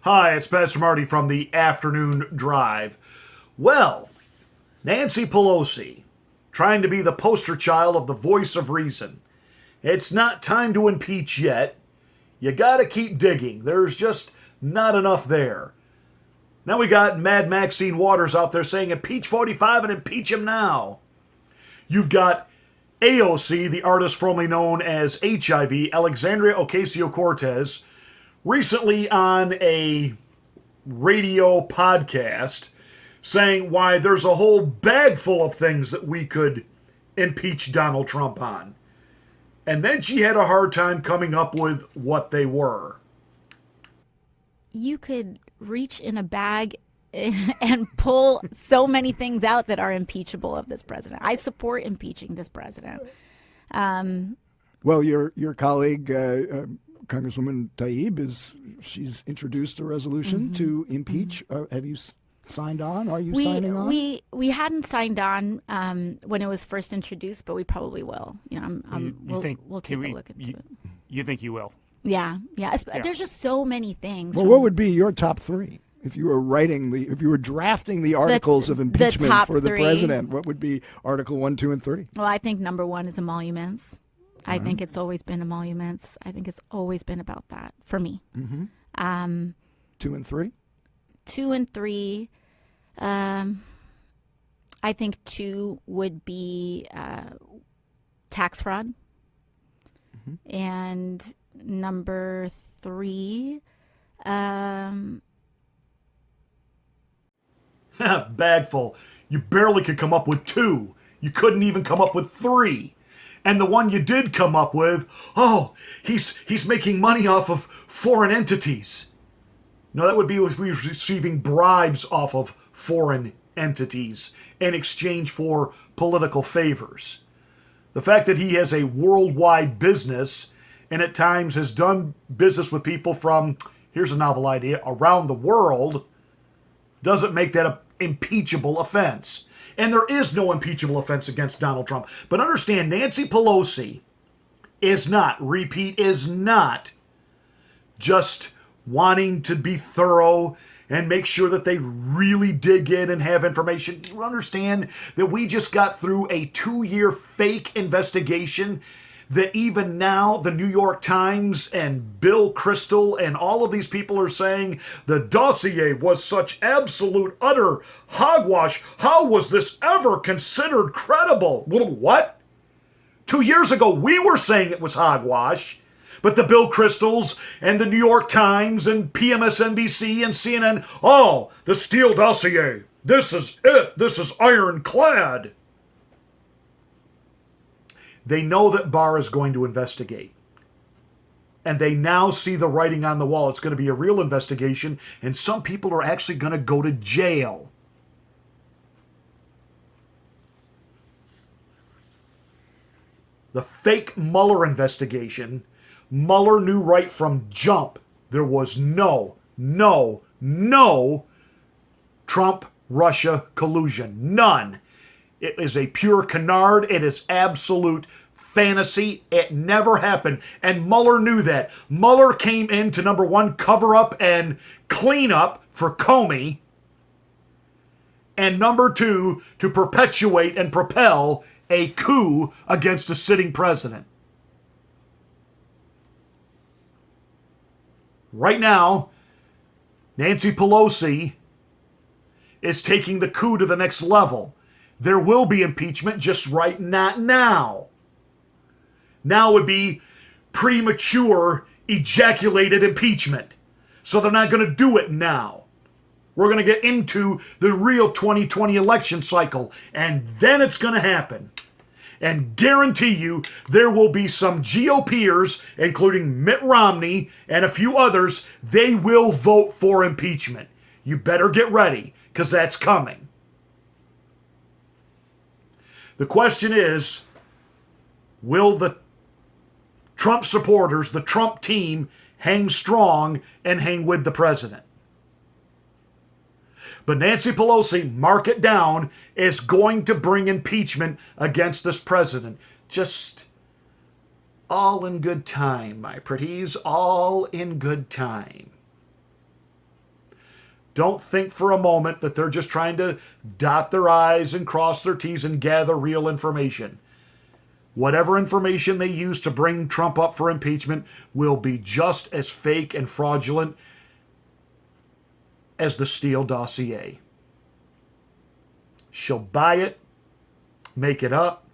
Hi, it's Pastor Marty from the Afternoon Drive. Well, Nancy Pelosi, trying to be the poster child of the voice of reason. It's not time to impeach yet. You gotta keep digging. There's just not enough there. Now we got Mad Maxine Waters out there saying impeach 45 and impeach him now. You've got AOC, the artist formerly known as HIV, Alexandria Ocasio-Cortez, recently on a radio podcast saying why there's a whole bag full of things that we could impeach Donald Trump on. And then she had a hard time coming up with what they were. You could reach in a bag and pull so many things out that are impeachable of this president. I support impeaching this president. Well, your colleague, Congresswoman Tlaib, she's introduced a resolution to impeach. Have you signed on? Are you signing on? We hadn't signed on when it was first introduced, but we probably will. We'll take a look into it. You think you will? Yeah. There's just so many things. Well, what would be your top three? If you were drafting the articles of impeachment for the president, what would be Article 1, 2, and 3? Well, I think number one is emoluments. I think it's always been emoluments. I think it's always been about that for me. 2 and 3? 2 and 3. I think 2 would be tax fraud. And number 3, Bagful. You barely could come up with 2. You couldn't even come up with 3. And the one you did come up with, he's making money off of foreign entities. No, that would be if we were receiving bribes off of foreign entities in exchange for political favors. The fact that he has a worldwide business and at times has done business with people from, here's a novel idea, around the world, doesn't make that an impeachable offense. And there is no impeachable offense against Donald Trump. But understand, Nancy Pelosi is not just wanting to be thorough and make sure that they really dig in and have information. You understand that we just got through a 2-year fake investigation that even now the New York Times and Bill Kristol and all of these people are saying the dossier was such absolute utter hogwash. How was this ever considered credible? What? 2 years ago we were saying it was hogwash, but the Bill Kristols and the New York Times and PMSNBC and CNN, the Steele dossier, this is it, this is ironclad. They know that Barr is going to investigate. And they now see the writing on the wall. It's going to be a real investigation, and some people are actually going to go to jail. The fake Mueller investigation, Mueller knew right from jump there was no Trump-Russia collusion. None. It is a pure canard. It is absolute fantasy. It never happened. And Mueller knew that. Mueller came in to, number one, cover up and clean up for Comey. And number 2, to perpetuate and propel a coup against a sitting president. Right now, Nancy Pelosi is taking the coup to the next level. There will be impeachment, just not now. Now would be premature, ejaculated impeachment. So they're not going to do it now. We're going to get into the real 2020 election cycle, and then it's going to happen. And guarantee you, there will be some GOPers, including Mitt Romney and a few others, they will vote for impeachment. You better get ready, because that's coming. The question is, will the Trump supporters, the Trump team, hang strong and hang with the president? But Nancy Pelosi, mark it down, is going to bring impeachment against this president. Just all in good time, my pretties, all in good time. Don't think for a moment that they're just trying to dot their I's and cross their T's and gather real information. Whatever information they use to bring Trump up for impeachment will be just as fake and fraudulent as the Steele dossier. She'll buy it, make it up,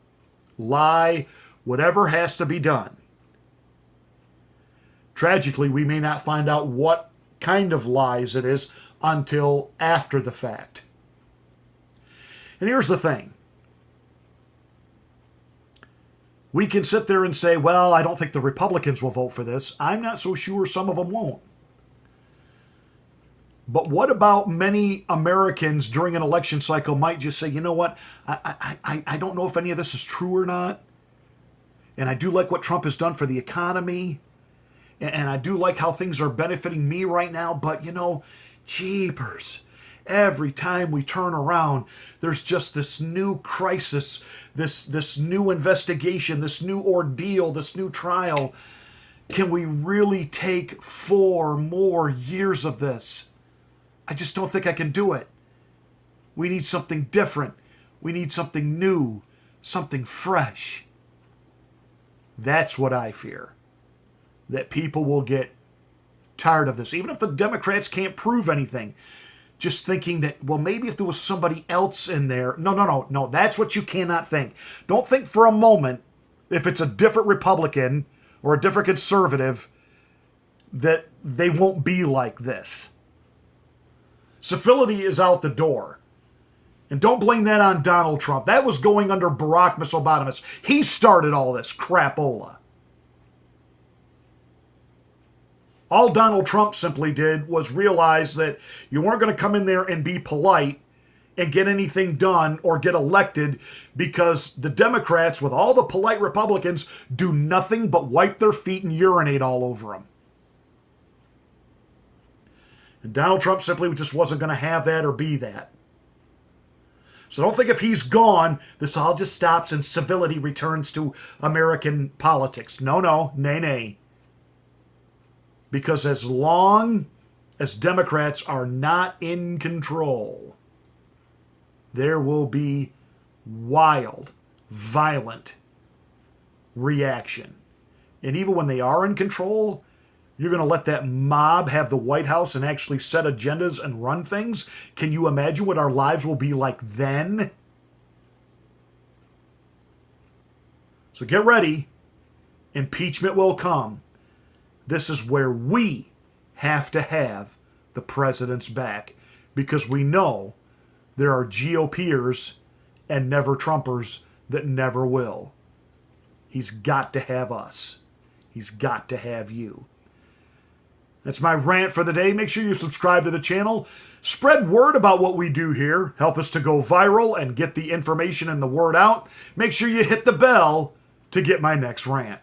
lie, whatever has to be done. Tragically, we may not find out what kind of lies it is until after the fact. And here's the thing. We can sit there and say, well, I don't think the Republicans will vote for this. I'm not so sure some of them won't. But what about many Americans during an election cycle might just say, you know what, I don't know if any of this is true or not. And I do like what Trump has done for the economy. And I do like how things are benefiting me right now. But, you know, jeepers, every time we turn around, there's just this new crisis, this new investigation, this new ordeal, this new trial. Can we really take 4 more years of this? I just don't think I can do it. We need something different. We need something new, something fresh. That's what I fear. That people will get tired of this. Even if the Democrats can't prove anything. Just thinking that, well, maybe if there was somebody else in there. No. That's what you cannot think. Don't think for a moment, if it's a different Republican or a different conservative, that they won't be like this. Civility is out the door. And don't blame that on Donald Trump. That was going under Barack Obama. He started all this crapola. All Donald Trump simply did was realize that you weren't going to come in there and be polite and get anything done or get elected because the Democrats, with all the polite Republicans, do nothing but wipe their feet and urinate all over them. And Donald Trump simply just wasn't going to have that or be that. So don't think if he's gone, this all just stops and civility returns to American politics. No, nay. Because as long as Democrats are not in control, there will be wild, violent reaction. And even when they are in control, you're going to let that mob have the White House and actually set agendas and run things? Can you imagine what our lives will be like then? So get ready. Impeachment will come. This is where we have to have the president's back because we know there are GOPers and never Trumpers that never will. He's got to have us. He's got to have you. That's my rant for the day. Make sure you subscribe to the channel. Spread word about what we do here. Help us to go viral and get the information and the word out. Make sure you hit the bell to get my next rant.